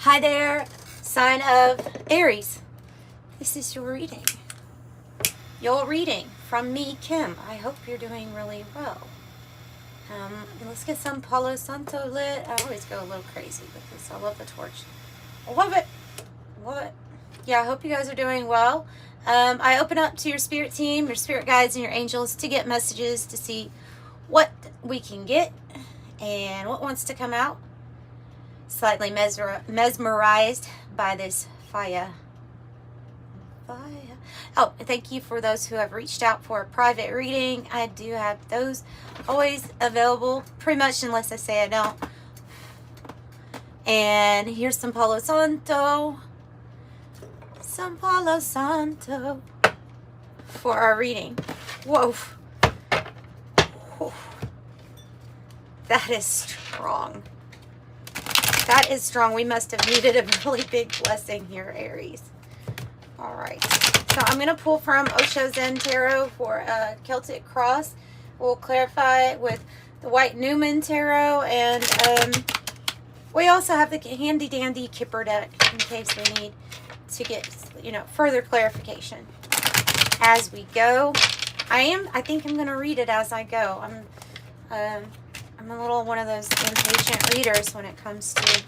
Hi there, sign of Aries. This is your reading. Your reading from me, Kim. I hope you're doing really well. Let's get some Palo Santo lit. I always go a little crazy with this. I love the torch. I love it. Love it. Yeah, I hope you guys are doing well. I open up to your spirit team, your spirit guides, and your angels to get messages to see what we can get and what wants to come out. Slightly mesmerized by this fire. Oh, thank you for those who have reached out for a private reading. I do have those always available, pretty much, unless I say I don't. And here's some Palo Santo. Some Palo Santo for our reading. Whoa. Whew. That is strong. That is strong. We must have needed a really big blessing here, Aries. All right. So I'm going to pull from Osho Zen Tarot for Celtic Cross. We'll clarify it with the Waite Newman Tarot. And we also have the handy dandy Kipper deck in case we need to get, further clarification as we go. I think I'm going to read it as I go. I'm a little one of those impatient readers when it comes to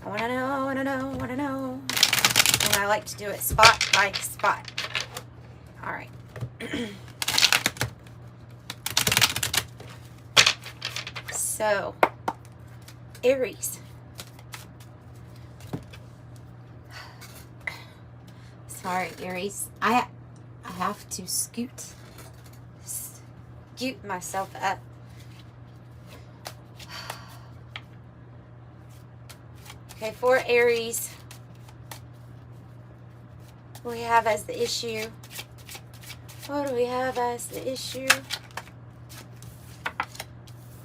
I want to know. And I like to do it spot by spot. All right. So, Aries. Sorry, Aries. I have to scoot myself up. Okay, for Aries, we have as the issue. What do we have as the issue?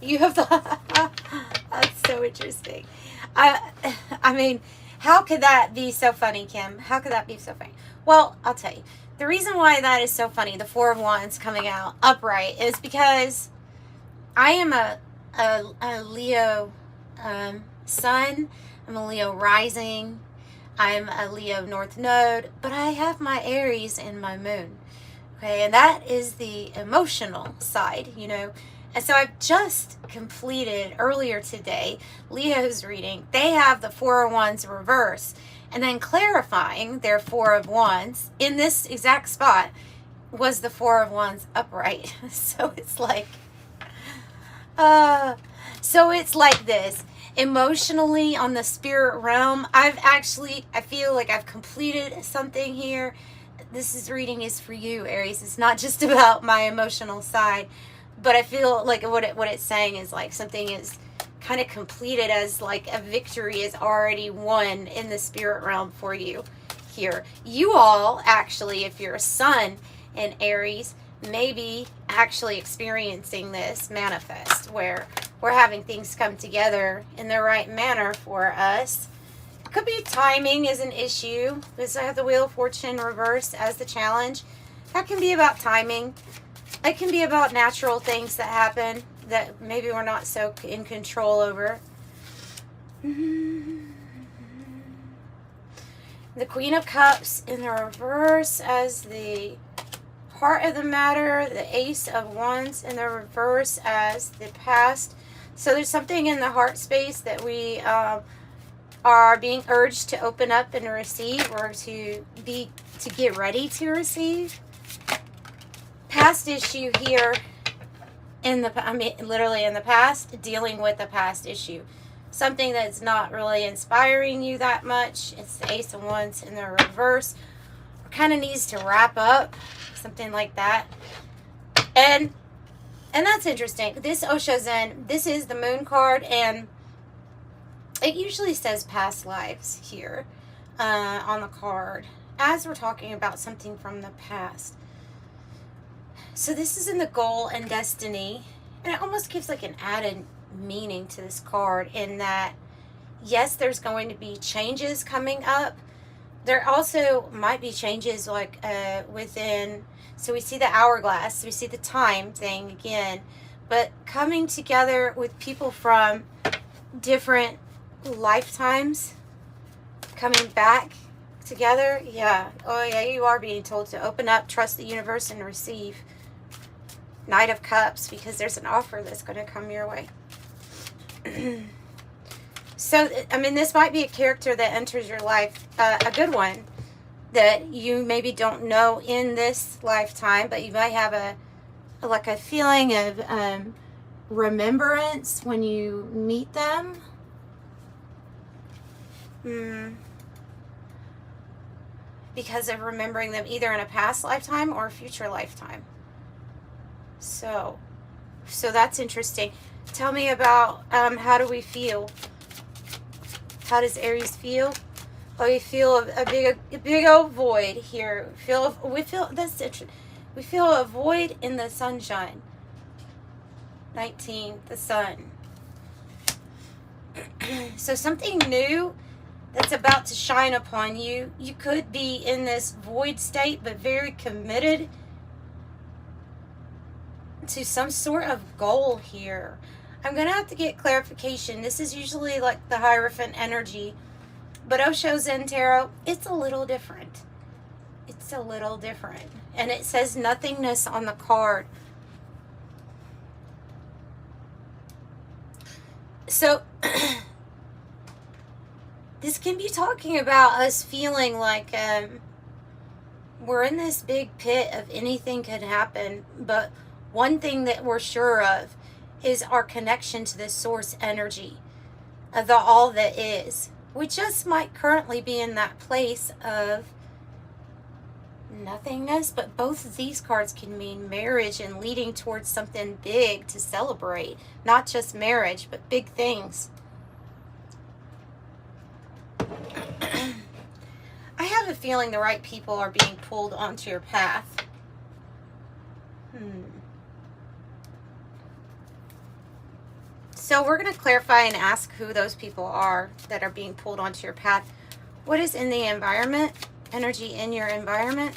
You have the... That's so interesting. I mean, how could that be so funny, Kim? How could that be so funny? Well, I'll tell you. The reason why that is so funny, the Four of Wands coming out upright, is because I am a Leo sun. I'm a Leo rising. I'm a Leo North Node, but I have my Aries in my moon. Okay, and that is the emotional side, And so I've just completed earlier today Leo's reading. They have the Four of Wands reverse, and then clarifying their Four of Wands in this exact spot was the Four of Wands upright. So it's like, this. Emotionally, on the spirit realm, I feel like I've completed something here. This reading is for you, Aries. It's not just about my emotional side, but I feel like what it's saying is like something is kind of completed, as like a victory is already won in the spirit realm for you here. You all, actually, if you're a sun in Aries, maybe actually experiencing this manifest where we're having things come together in the right manner for us. Could be timing is an issue, because I have the Wheel of Fortune reversed as the challenge. That can be about timing. It can be about natural things that happen that maybe we're not so in control over. The Queen of Cups in the reverse as the heart of the matter. The Ace of Wands in the reverse as the past. So there's something in the heart space that we are being urged to open up and receive, or to get ready to receive. Past issue here literally in the past, dealing with a past issue. Something that's not really inspiring you that much. It's the Ace of Wands in the reverse. Kind of needs to wrap up, something like that. And that's interesting. This Osho Zen, this is the moon card, and it usually says past lives here on the card, as we're talking about something from the past. So this is in the goal and destiny, and it almost gives like an added meaning to this card, in that, yes, there's going to be changes coming up. There also might be changes like within, so we see the hourglass, we see the time thing again, but coming together with people from different lifetimes coming back together. Yeah. Oh, yeah, you are being told to open up, trust the universe, and receive. Knight of Cups, because there's an offer that's going to come your way. So, I mean, this might be a character that enters your life, a good one, that you maybe don't know in this lifetime, but you might have a feeling of remembrance when you meet them. Because of remembering them either in a past lifetime or a future lifetime. So that's interesting. Tell me about how do we feel? How does Aries feel? Oh, we feel a big old void here. We feel a void in the sunshine. 19, the sun. So something new that's about to shine upon you. You could be in this void state, but very committed to some sort of goal here. I'm going to have to get clarification. This is usually like the Hierophant energy, but Osho Zen Tarot, it's a little different. It's a little different. And it says nothingness on the card. So, this can be talking about us feeling like we're in this big pit of anything could happen, but one thing that we're sure of is our connection to the source energy of the all that is. We just might currently be in that place of nothingness, but both of these cards can mean marriage and leading towards something big to celebrate. Not just marriage, but big things. I have a feeling the right people are being pulled onto your path. So we're going to clarify and ask who those people are that are being pulled onto your path. What is in the environment? Energy in your environment?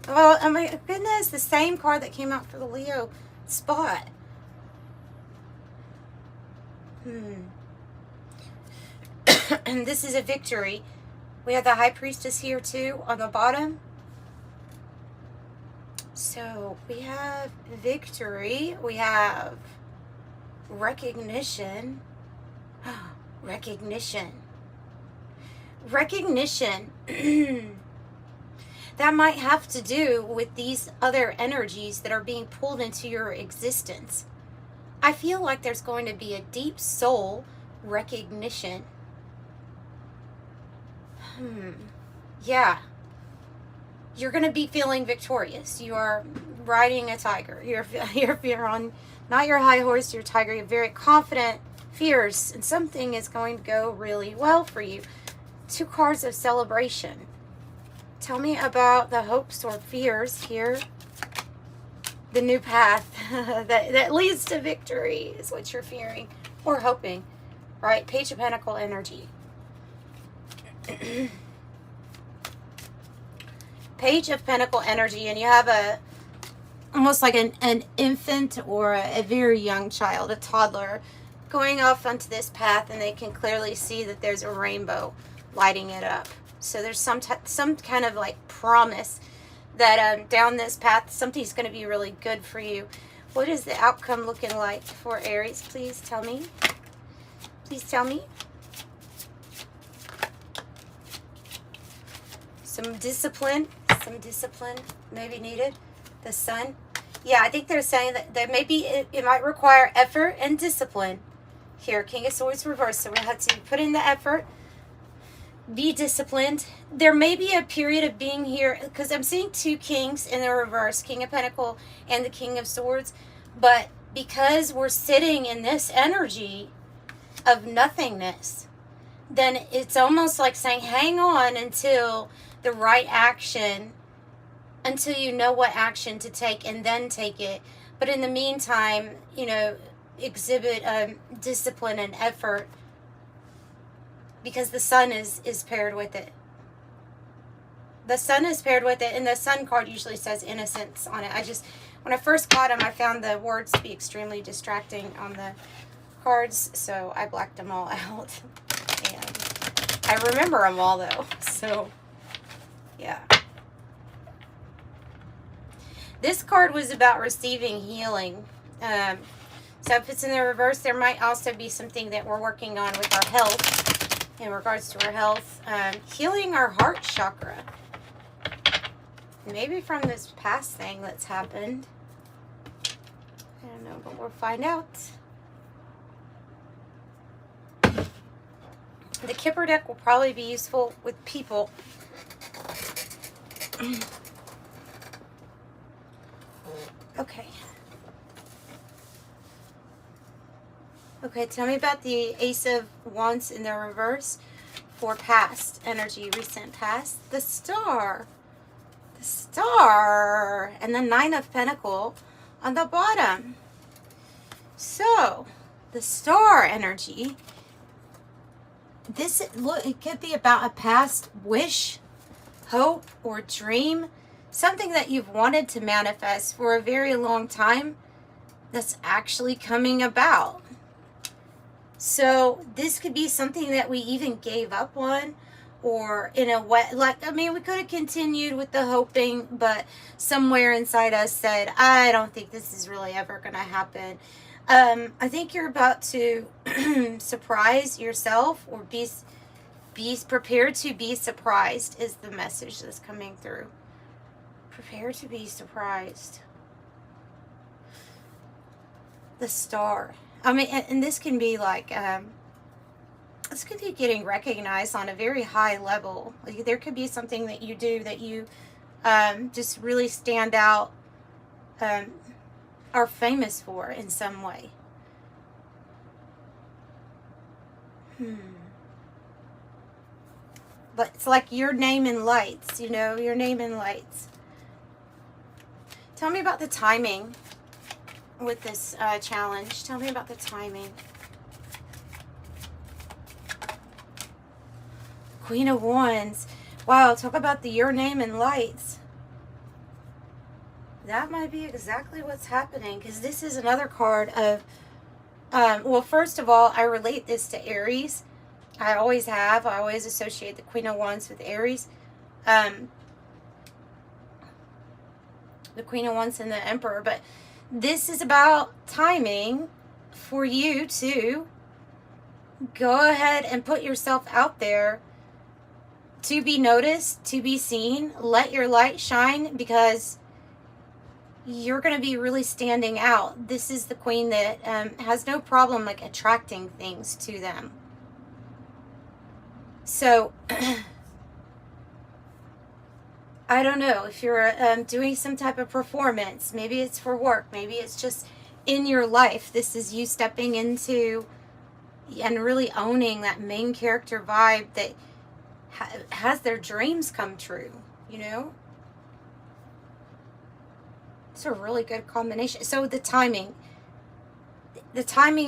Oh my goodness, the same card that came out for the Leo spot. And this is a victory. We have the High Priestess here too on the bottom. So we have victory. We have recognition. Recognition. That might have to do with these other energies that are being pulled into your existence. I feel like there's going to be a deep soul recognition. Yeah. You're going to be feeling victorious. You are riding a tiger. You're on, not your high horse, your tiger. You're very confident, fierce, and something is going to go really well for you. 2 cards of celebration. Tell me about the hopes or fears here. The new path that leads to victory is what you're fearing or hoping, right? Page of Pentacle energy. Page of Pentacle energy, and you have almost like an infant or a very young child, a toddler, going off onto this path, and they can clearly see that there's a rainbow lighting it up. So there's some kind of like promise that down this path something's going to be really good for you. What is the outcome looking like for Aries? Please tell me. Please tell me. Some discipline maybe needed. The Sun. Yeah, I think they're saying that maybe it might require effort and discipline. Here, King of Swords reversed. So we have to put in the effort. Be disciplined. There may be a period of being here, because I'm seeing 2 kings in the reverse, King of Pentacle and the King of Swords. But because we're sitting in this energy of nothingness, then it's almost like saying, hang on until the right action, until you know what action to take, and then take it. But in the meantime, you know, exhibit discipline and effort, because the Sun is paired with it. The Sun is paired with it, and the Sun card usually says innocence on it. When I first got them, I found the words to be extremely distracting on the cards, so I blacked them all out. And I remember them all though. So, yeah. This card was about receiving healing. So if it's in the reverse, there might also be something that we're working on with our health, in regards to our health. Healing our heart chakra. Maybe from this past thing that's happened. I don't know, but we'll find out. The Kipper deck will probably be useful with people. Okay. Okay, tell me about the Ace of Wands in the reverse for past energy, recent past. The Star. The Star. And the Nine of Pentacles on the bottom. So, the Star energy. This, look, it could be about a past wish, hope, or dream. Something that you've wanted to manifest for a very long time that's actually coming about. So this could be something that we even gave up on, or in a way, like, I mean, we could have continued with the hoping, but somewhere inside us said, I don't think this is really ever going to happen. I think you're about to surprise yourself, or be prepared to be surprised is the message that's coming through. Prepare to be surprised. The Star. I mean, and this can be like, this could be getting recognized on a very high level. Like, there could be something that you do that you just really stand out, are famous for in some way. But it's like your name in lights, you know, your name in lights. Tell me about the timing with this challenge. Tell me about the timing. Queen of Wands. Wow, talk about the your name in lights. That might be exactly what's happening, because this is another card of, well, first of all, I relate this to Aries. I always have. I always associate the Queen of Wands with Aries. The Queen of Wands and the Emperor. But this is about timing for you to go ahead and put yourself out there to be noticed, to be seen. Let your light shine, because you're going to be really standing out. This is the queen that has no problem like attracting things to them. So, I don't know if you're doing some type of performance. Maybe it's for work. Maybe it's just in your life. This is you stepping into and really owning that main character vibe that has their dreams come true, you know? It's a really good combination. So the timing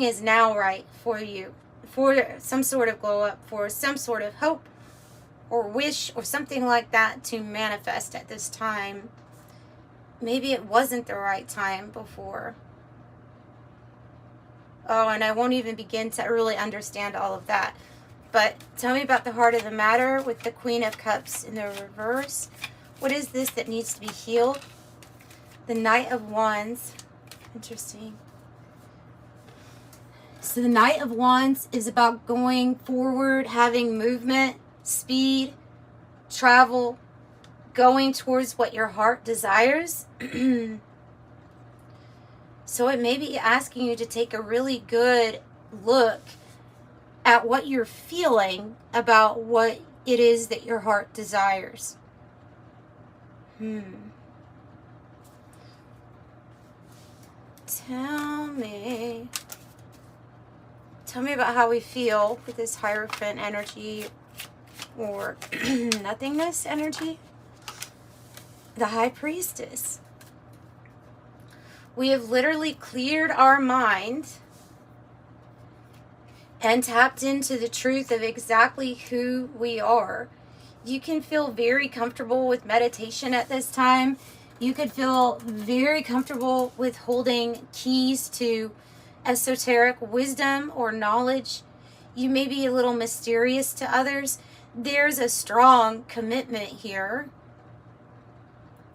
is now right for you, for some sort of glow up, for some sort of hope or wish or something like that to manifest at this time. Maybe it wasn't the right time before. Oh, and I won't even begin to really understand all of that. But tell me about the heart of the matter with the Queen of Cups in the reverse. What is this that needs to be healed? The Knight of Wands. Interesting. So the Knight of Wands is about going forward, having movement, speed, travel, going towards what your heart desires. So it may be asking you to take a really good look at what you're feeling about what it is that your heart desires. Tell me about how we feel with this Hierophant energy or nothingness energy. The High Priestess. We have literally cleared our mind and tapped into the truth of exactly who we are. You can feel very comfortable with meditation at this time. You could feel very comfortable with holding keys to esoteric wisdom or knowledge. You may be a little mysterious to others. There's a strong commitment here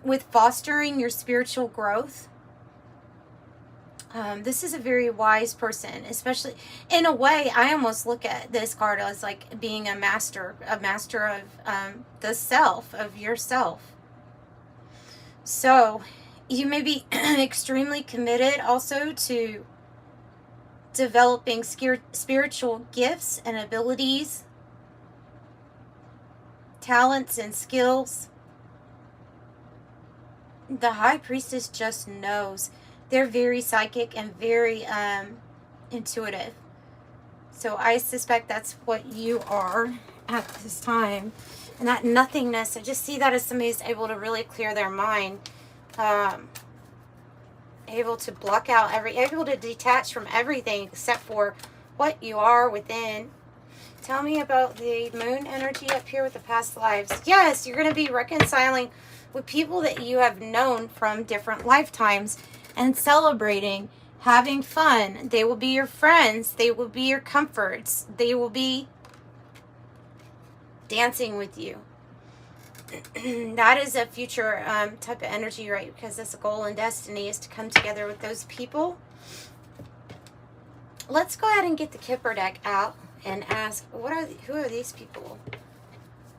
with fostering your spiritual growth. This is a very wise person, especially in a way. I almost look at this card as like being a master of the self, of yourself. So you may be extremely committed also to developing spiritual gifts and abilities, talents and skills. The High Priestess just knows. They're very psychic and very intuitive. So I suspect that's what you are at this time. And that nothingness, I just see that as somebody who's able to really clear their mind. Able to block out able to detach from everything except for what you are within. Tell me about the moon energy up here with the past lives. Yes, you're going to be reconciling with people that you have known from different lifetimes and celebrating, having fun. They will be your friends. They will be your comforts. They will be dancing with you. That is a future type of energy, right? Because this goal and destiny is to come together with those people. Let's go ahead and get the Kipper deck out and ask, who are these people?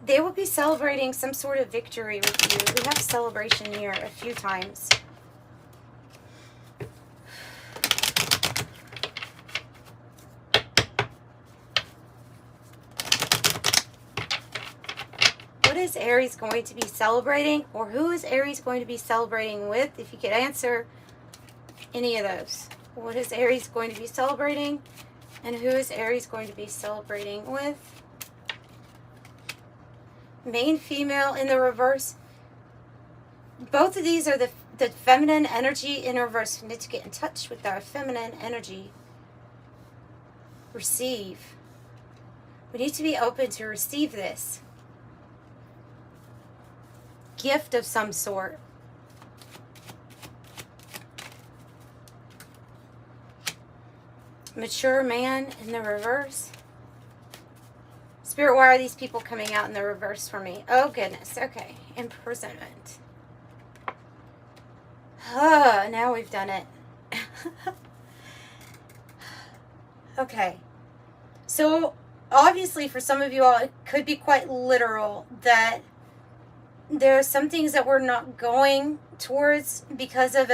They will be celebrating some sort of victory with you. We have celebration here a few times. What is Aries going to be celebrating, or who is Aries going to be celebrating with? If you could answer any of those. What is Aries going to be celebrating, and who is Aries going to be celebrating with? Main, female in the reverse. Both of these are the feminine energy in reverse. We need to get in touch with our feminine energy. Receive. We need to be open to receive this gift of some sort. Mature man in the reverse. Spirit, why are these people coming out in the reverse for me? Oh, goodness. Okay. Imprisonment. Now we've done it. Okay. So, obviously, for some of you all, it could be quite literal that there are some things that we're not going towards because of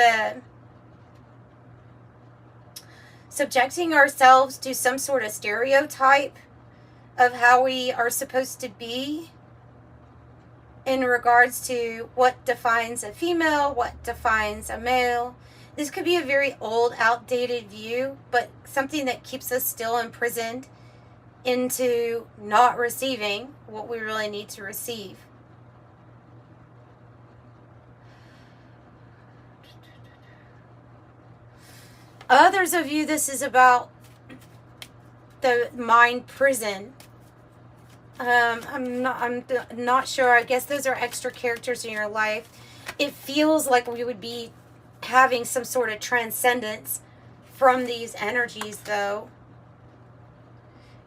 subjecting ourselves to some sort of stereotype of how we are supposed to be in regards to what defines a female, what defines a male. This could be a very old, outdated view, but something that keeps us still imprisoned into not receiving what we really need to receive. Others of you, this is about the mind prison. I'm not sure. I guess those are extra characters in your life. It feels like we would be having some sort of transcendence from these energies, though.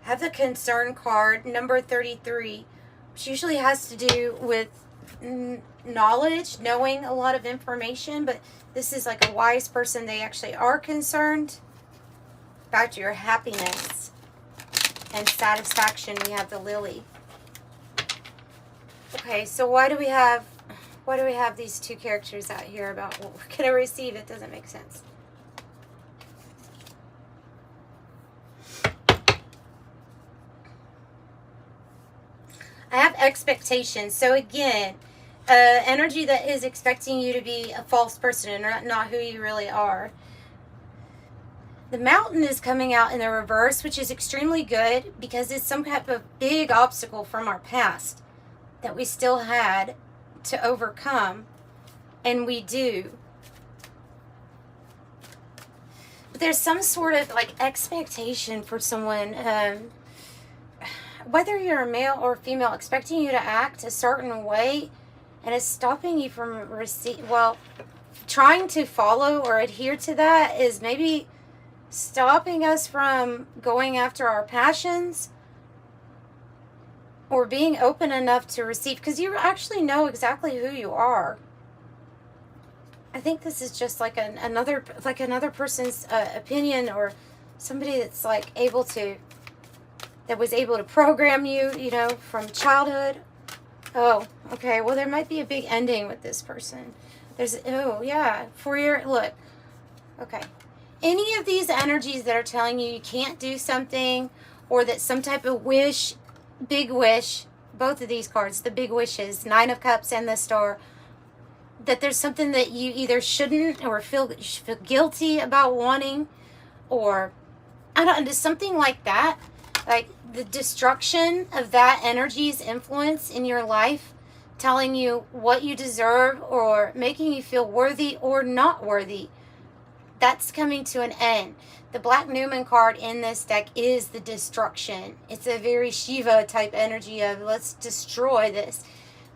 Have the concern card, number 33, which usually has to do with knowledge, knowing a lot of information, but this is like a wise person. They actually are concerned about your happiness and satisfaction. We have the lily. Okay, so why do we have these two characters out here about what we're going to receive? It doesn't make sense. I have expectations. So again, energy that is expecting you to be a false person and not who you really are. The mountain is coming out in the reverse, which is extremely good because it's some type of big obstacle from our past that we still had to overcome, and we do. But there's some sort of like expectation for someone, whether you're a male or female, expecting you to act a certain way, and it's stopping you from trying to follow or adhere to that is maybe stopping us from going after our passions or being open enough to receive, because you actually know exactly who you are. I think this is just like another person's opinion, or somebody that's like that was able to program you, you know, from childhood. Oh, okay. Well, there might be a big ending with this person. Oh yeah, look. Okay. Any of these energies that are telling you can't do something, or that some type of wish, big wish, both of these cards, the big wishes, Nine of Cups and the Star, that there's something that you either shouldn't or feel guilty about wanting, or I don't know, something like that. Like the destruction of that energy's influence in your life, telling you what you deserve or making you feel worthy or not worthy, that's coming to an end. The Black Newman card in this deck is the destruction. It's a very Shiva type energy of let's destroy this.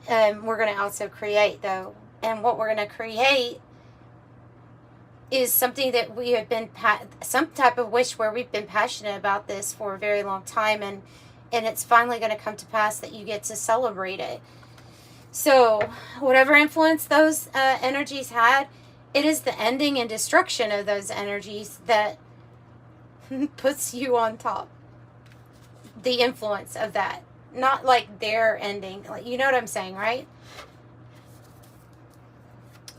We're going to also create, though. And what we're going to create is something that we have been, some type of wish where we've been passionate about this for a very long time. And it's finally going to come to pass that you get to celebrate it. So whatever influence those energies had, it is the ending and destruction of those energies that puts you on top. The influence of that. Not like their ending. Like, you know what I'm saying, right?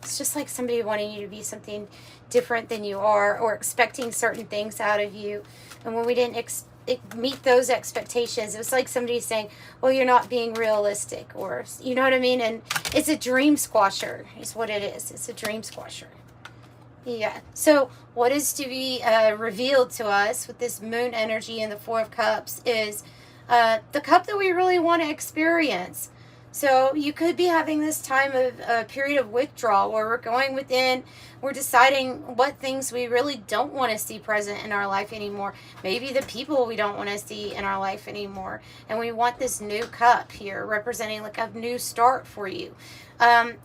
It's just like somebody wanting you to be something different than you are, or expecting certain things out of you. And when we didn't meet those expectations, it was like somebody saying, well, you're not being realistic, or, you know what I mean? And it's a dream squasher is what it is. It's a dream squasher. Yeah. So what is to be revealed to us with this moon energy and the Four of Cups is the cup that we really want to experience. So you could be having this time of a period of withdrawal where we're going within, we're deciding what things we really don't want to see present in our life anymore. Maybe the people we don't want to see in our life anymore. And we want this new cup here representing like a new start for you.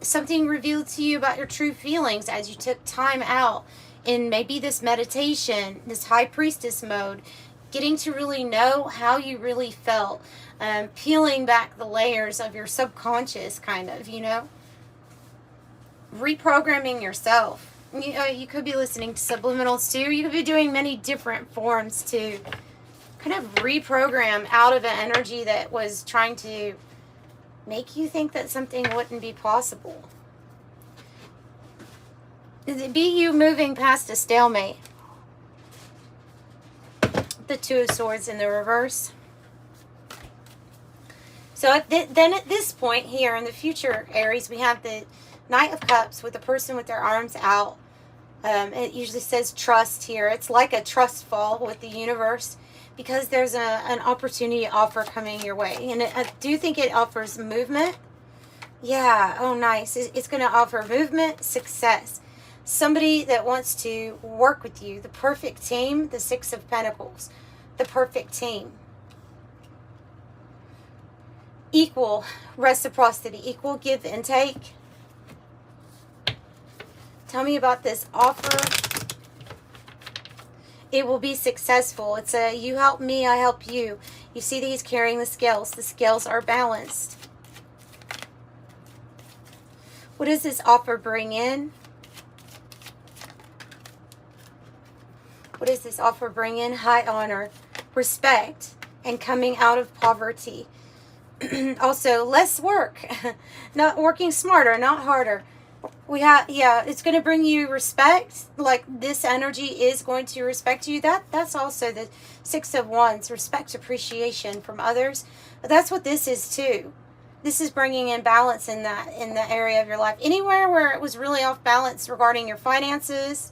Something revealed to you about your true feelings as you took time out in maybe this meditation, this high priestess mode, getting to really know how you really felt. Peeling back the layers of your subconscious, kind of, you know, reprogramming yourself. You could be listening to subliminals too. You could be doing many different forms to kind of reprogram out of an energy that was trying to make you think that something wouldn't be possible. Be you moving past a stalemate. The Two of Swords in the reverse. So then at this point here in the future, Aries, we have the Knight of Cups with the person with their arms out. It usually says trust here. It's like a trust fall with the universe, because there's an opportunity offer coming your way. And I do think it offers movement. Yeah, oh nice. It's going to offer movement, success. Somebody that wants to work with you. The perfect team, the Six of Pentacles. The perfect team. Equal reciprocity, equal give and take. Tell me about this offer. It will be successful. It's a you help me, I help you. You see these carrying the scales. The scales are balanced. What does this offer bring in? What does this offer bring in? High honor, respect, and coming out of poverty. Also, less work. Not working smarter, not harder. It's going to bring you respect. Like this energy is going to respect you. That's also the Six of Wands, respect, appreciation from others. But that's what this is too. This is bringing in balance in the area of your life. Anywhere where it was really off balance regarding your finances,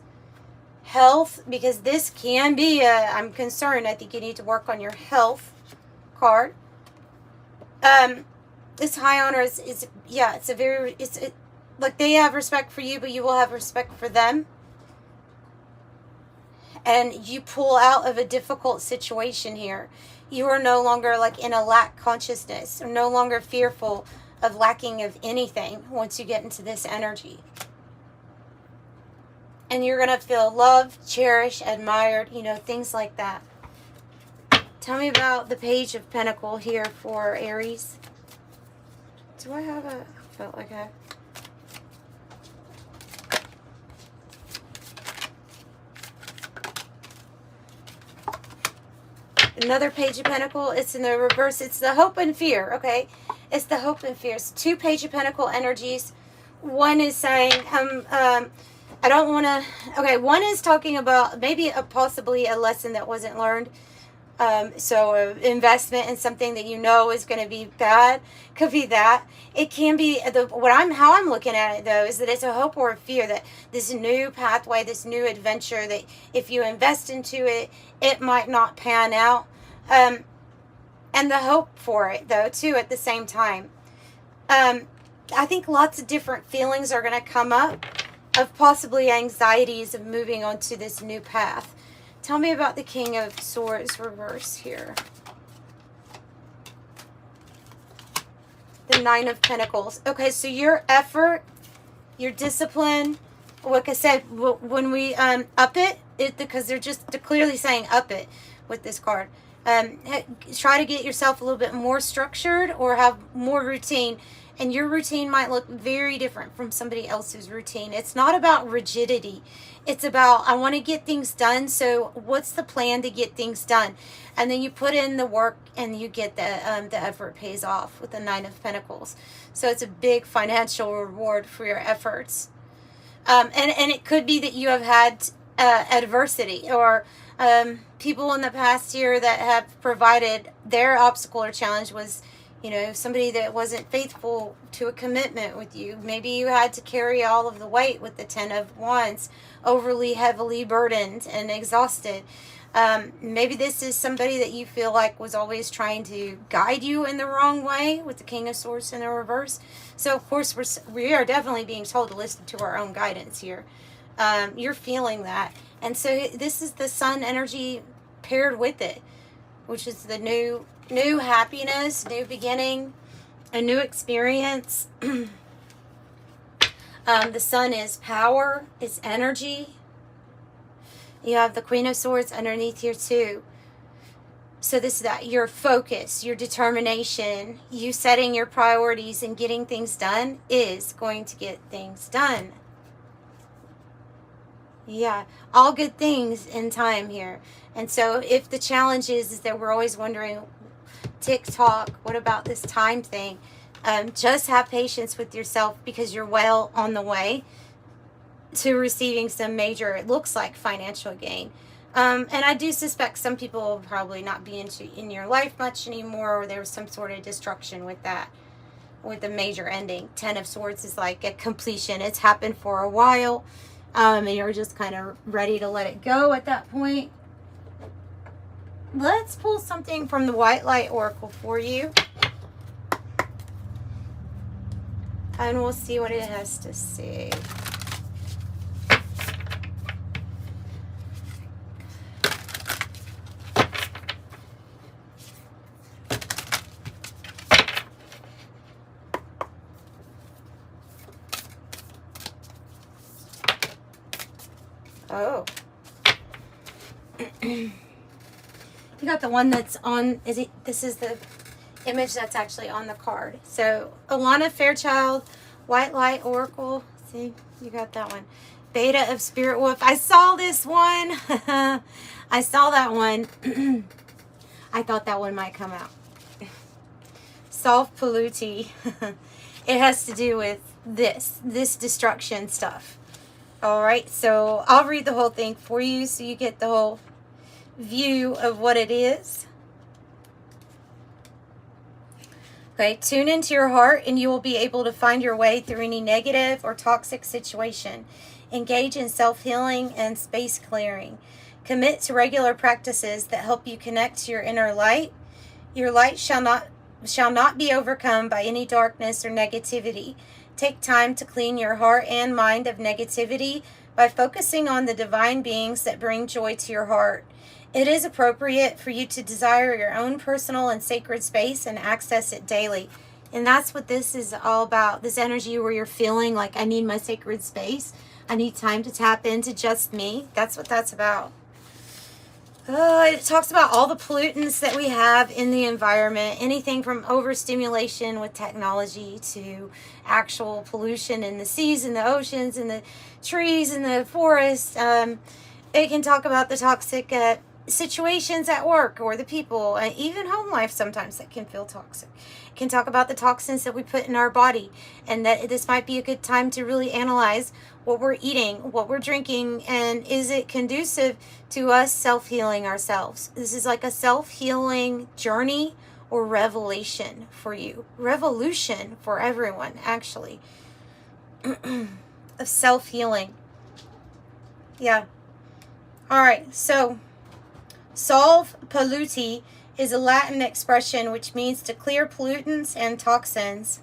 health, because this can be I'm concerned. I think you need to work on your health card. This high honor is like they have respect for you, but you will have respect for them. And you pull out of a difficult situation here. You are no longer like in a lack consciousness, or no longer fearful of lacking of anything once you get into this energy. And you're going to feel loved, cherished, admired, you know, things like that. Tell me about the Page of Pentacles here for Aries. Do I have a... I felt like I... Another Page of Pentacles. It's in the reverse. It's the hope and fear, okay? It's the hope and fear. It's 2 Page of Pentacles energies. One is saying, I don't want to... Okay, one is talking about maybe possibly a lesson that wasn't learned. So investment in something that you know is going to be bad. Could be that. It can be how I'm looking at it though is that it's a hope or a fear that this new pathway, this new adventure, that if you invest into it, it might not pan out. And the hope for it though too at the same time. I think lots of different feelings are going to come up of possibly anxieties of moving on to this new path. Tell me about the King of Swords reverse here. The 9 of Pentacles. Okay, so your effort, your discipline, like I said, when we up it, because they're clearly saying up it with this card. Try to get yourself a little bit more structured or have more routine. And your routine might look very different from somebody else's routine. It's not about rigidity. It's about, I want to get things done. So what's the plan to get things done? And then you put in the work and you get the effort pays off with the 9 of Pentacles. So it's a big financial reward for your efforts. And it could be that you have had adversity or people in the past year that have provided their obstacle or challenge was, you know, somebody that wasn't faithful to a commitment with you. Maybe you had to carry all of the weight with the 10 of Wands, overly heavily burdened and exhausted. Maybe this is somebody that you feel like was always trying to guide you in the wrong way with the King of Swords in the reverse. So, of course, we are definitely being told to listen to our own guidance here. You're feeling that. And so this is the Sun energy paired with it, which is the new happiness, new beginning, a new experience. The Sun is power, it's energy. You have the Queen of Swords underneath here too. So this is that, your focus, your determination, you setting your priorities and getting things done is going to get things done. Yeah, all good things in time here. And so if the challenge is that we're always wondering, TikTok, what about this time thing? Just have patience with yourself because you're well on the way to receiving some major, it looks like, financial gain. And I do suspect some people will probably not be in your life much anymore, or there's some sort of destruction with that, with a major ending. 10 of Swords is like a completion. It's happened for a while, and you're just kind of ready to let it go at that point. Let's pull something from the White Light Oracle for you. And we'll see what it has to say. Oh. You got the one that's on, this is the image that's actually on the card. So, Alana Fairchild, White Light Oracle. See, you got that one. Beta of Spirit Wolf. I saw this one. I saw that one. I thought that one might come out. Self-polluti. It has to do with this destruction stuff. All right, so I'll read the whole thing for you so you get the whole view of what it is. Okay, tune into your heart and you will be able to find your way through any negative or toxic situation. Engage in self-healing and space clearing. Commit to regular practices that help you connect to your inner light. Your light shall not be overcome by any darkness or negativity. Take time to clean your heart and mind of negativity by focusing on the divine beings that bring joy to your heart. It is appropriate for you to desire your own personal and sacred space and access it daily. And that's what this is all about, this energy where you're feeling like, I need my sacred space. I need time to tap into just me. That's what that's about. It talks about all the pollutants that we have in the environment, anything from overstimulation with technology to actual pollution in the seas and the oceans and the trees and the forests. It can talk about the toxic situations at work or the people, even home life sometimes that can feel toxic. It can talk about the toxins that we put in our body, and that this might be a good time to really analyze what we're eating, what we're drinking, and is it conducive to us self-healing ourselves. This is like a self-healing journey or revelation for you. Revolution for everyone, actually. Of self-healing. Yeah. All right, so solve polluti is a Latin expression which means to clear pollutants and toxins.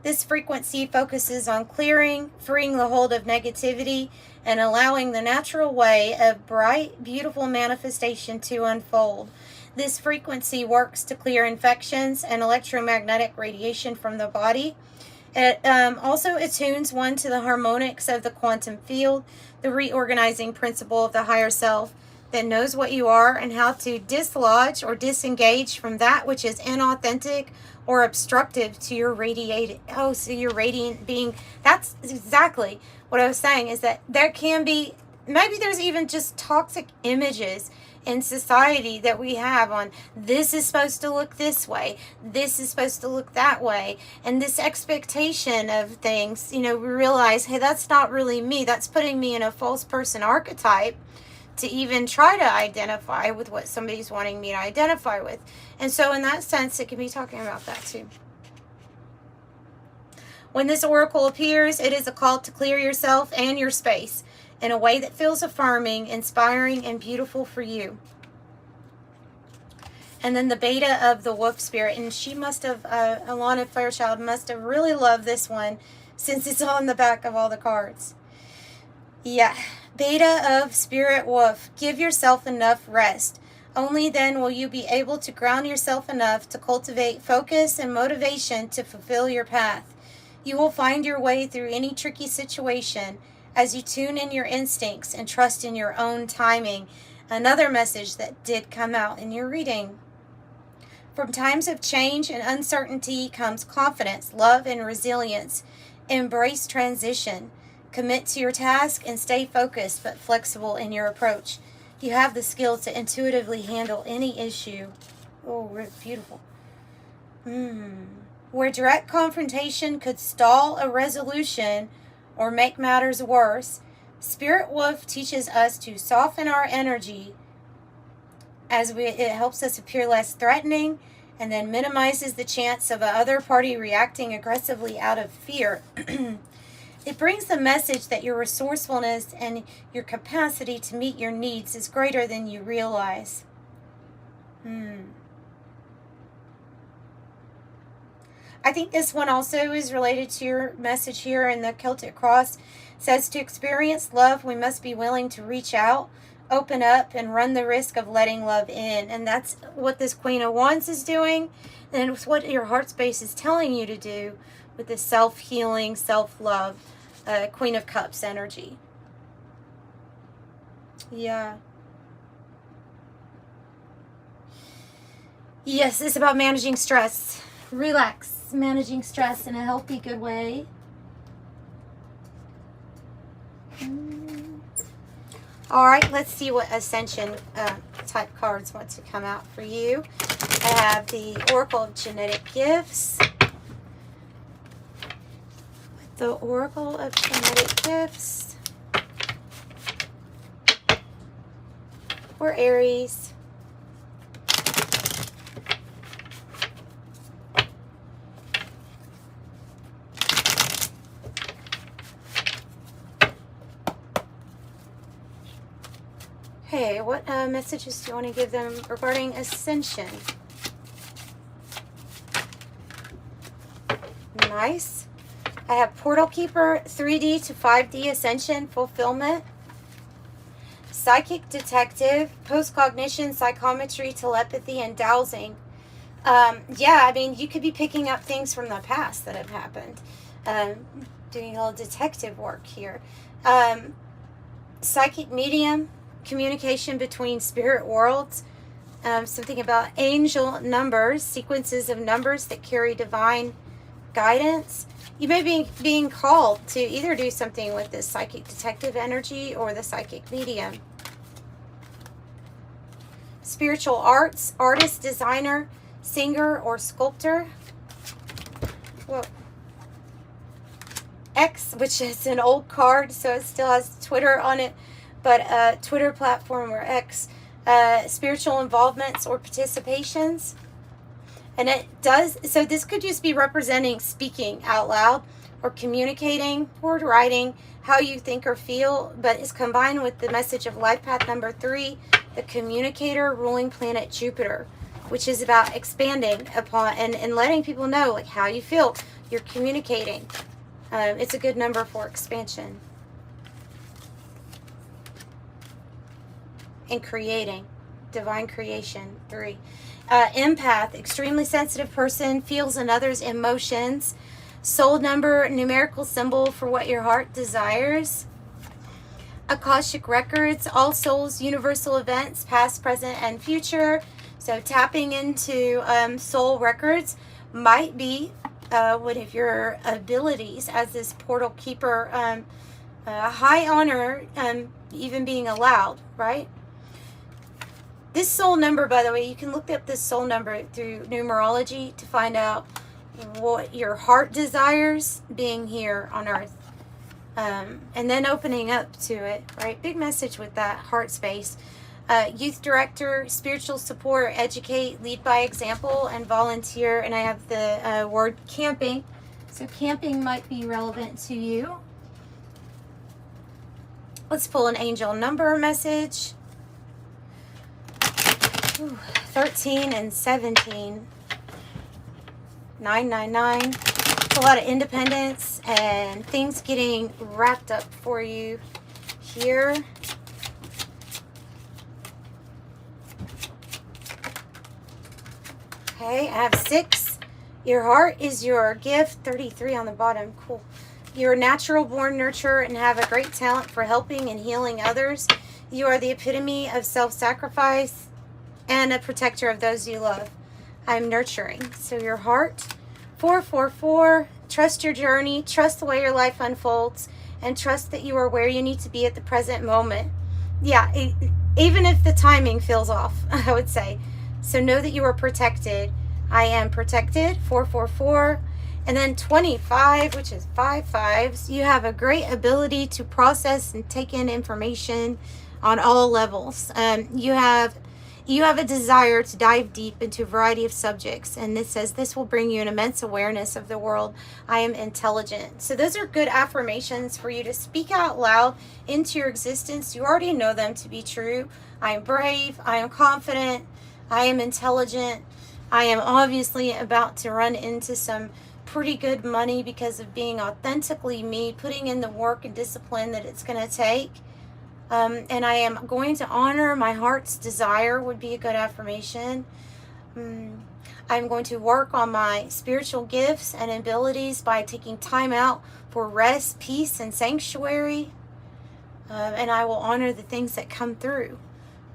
This frequency focuses on clearing, freeing the hold of negativity, and allowing the natural way of bright, beautiful manifestation to unfold. This frequency works to clear infections and electromagnetic radiation from the body. It also attunes one to the harmonics of the quantum field, the reorganizing principle of the higher self that knows what you are and how to dislodge or disengage from that which is inauthentic or obstructive to your your radiant being. That's exactly what I was saying, is that there can be, maybe there's even just toxic images in society that we have on this is supposed to look this way, this is supposed to look that way, and this expectation of things, we realize, hey, that's not really me. That's putting me in a false person archetype to even try to identify with what somebody's wanting me to identify with. And so in that sense, it can be talking about that too. When this oracle appears, it is a call to clear yourself and your space in a way that feels affirming, inspiring, and beautiful for you. And then the beta of the wolf spirit, and she must have, Alana Fairchild must have really loved this one since it's on the back of all the cards. Yeah. Beta of Spirit Wolf, give yourself enough rest. Only then will you be able to ground yourself enough to cultivate focus and motivation to fulfill your path. You will find your way through any tricky situation as you tune in your instincts and trust in your own timing. Another message that did come out in your reading. From times of change and uncertainty comes confidence, love, and resilience. Embrace transition. Commit to your task and stay focused but flexible in your approach. You have the skill to intuitively handle any issue. Oh, beautiful. Where direct confrontation could stall a resolution or make matters worse, Spirit Wolf teaches us to soften our energy as it helps us appear less threatening, and then minimizes the chance of the other party reacting aggressively out of fear. It brings the message that your resourcefulness and your capacity to meet your needs is greater than you realize. I think this one also is related to your message here in the Celtic Cross. It says, to experience love, we must be willing to reach out, open up, and run the risk of letting love in. And that's what this Queen of Wands is doing. And it's what your heart space is telling you to do with this self-healing, self-love, Queen of Cups energy. Yeah. Yes, it's about managing stress. Relax, managing stress in a healthy, good way. All right, let's see what Ascension type cards want to come out for you. I have the Oracle of Genetic Gifts. The Oracle of Genetic Gifts for Aries. Okay, what messages do you want to give them regarding Ascension? Nice. I have Portal Keeper, 3D to 5D Ascension, Fulfillment, Psychic Detective, Post-Cognition, Psychometry, Telepathy, and Dowsing. Yeah, I mean, you could be picking up things from the past that have happened. doing a little detective work here. Psychic medium, communication between spirit worlds. Something about angel numbers, sequences of numbers that carry divine guidance. You may be being called to either do something with this psychic detective energy or the psychic medium. Spiritual arts, artist, designer, singer, or sculptor. Whoa. X, which is an old card, so it still has Twitter on it, but Twitter platform or X. Spiritual involvements or participations. And it does, so this could just be representing speaking out loud or communicating or writing how you think or feel, but it's combined with the message of life path number 3, the communicator ruling planet Jupiter, which is about expanding upon and letting people know like how you feel. You're communicating. It's a good number for expansion. And creating. Divine creation, 3. Empath, extremely sensitive person, feels another's emotions. Soul number, numerical symbol for what your heart desires. Akashic records, all souls, universal events, past, present, and future. So tapping into soul records might be one of your abilities as this portal keeper. High honor, even being allowed, right? This soul number, by the way, you can look up this soul number through numerology to find out what your heart desires being here on earth. And then opening up to it, right? Big message with that heart space. Youth director, spiritual support, educate, lead by example, and volunteer. And I have the word camping. So camping might be relevant to you. Let's pull an angel number message. 13 and 17. 999. It's a lot of independence and things getting wrapped up for you here. Okay, I have 6. Your heart is your gift. 33 on the bottom. Cool. You're a natural born nurturer and have a great talent for helping and healing others. You are the epitome of self-sacrifice and a protector of those you love. I'm nurturing. So your heart, 444, trust your journey, trust the way your life unfolds, and trust that you are where you need to be at the present moment. Yeah, even if the timing feels off, I would say. So know that you are protected. I am protected, 444. And then 25, which is 5 5s. You have a great ability to process and take in information on all levels. You have a desire to dive deep into a variety of subjects, and this says this will bring you an immense awareness of the world. I am intelligent. So those are good affirmations for you to speak out loud into your existence. You already know them to be true. I am brave. I am confident. I am intelligent. I am obviously about to run into some pretty good money because of being authentically me, putting in the work and discipline that it's going to take. And I am going to honor my heart's desire would be a good affirmation. I'm going to work on my spiritual gifts and abilities by taking time out for rest, peace, and sanctuary. And I will honor the things that come through,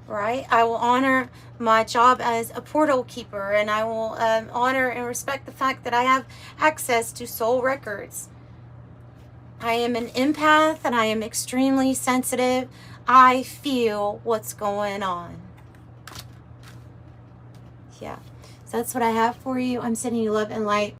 right? I will honor my job as a portal keeper, and I will honor and respect the fact that I have access to soul records. I am an empath and I am extremely sensitive. I feel what's going on. Yeah. So that's what I have for you. I'm sending you love and light.